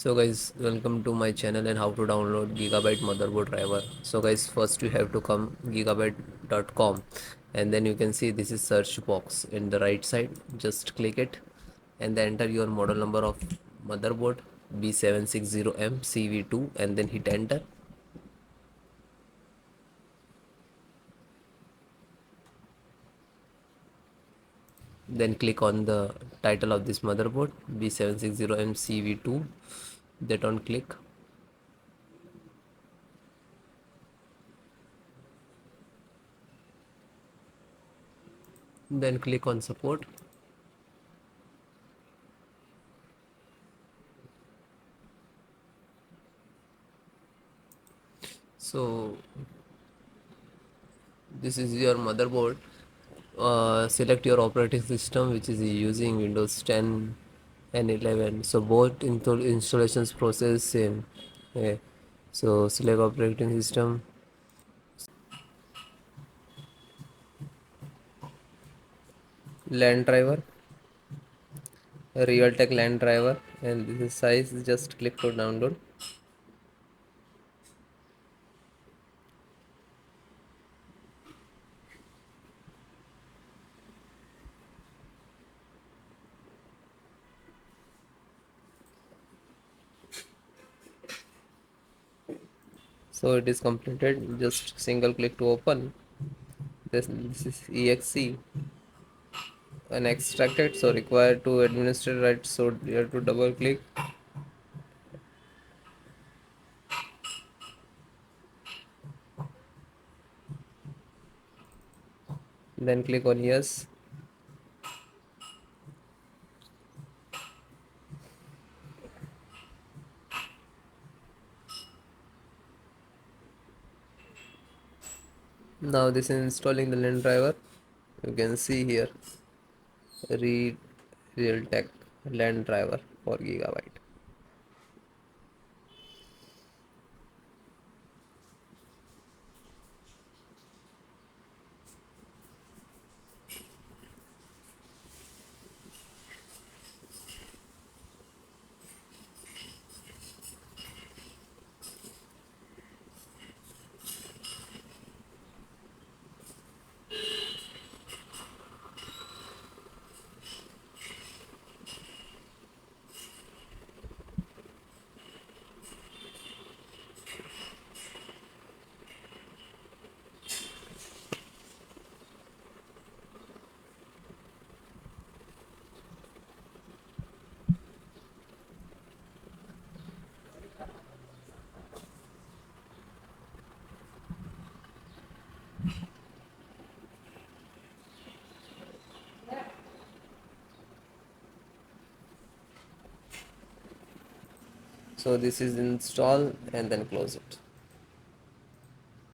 So guys, welcome to my channel and how to download Gigabyte motherboard driver. So guys, first you have to come gigabyte.com and then you can see this is search box in the right side. Just click it and then enter your model number of motherboard B760M CV2 and then hit enter. Then click on the title of this motherboard B760M CV2. That on click. Then click on support. So this is your motherboard. Select your operating system which is using Windows 10 and 11. So both installations process same. Yeah. So select operating system, LAN driver, Realtek LAN driver, and this is size. Just click to download. So it is completed. Just single click to open. This is exe and extracted. So required to administer right. So you have to double click. Then click on yes. Now this is installing the LAN driver. You can see here read Realtek LAN driver for Gigabyte. So this is install and then close it.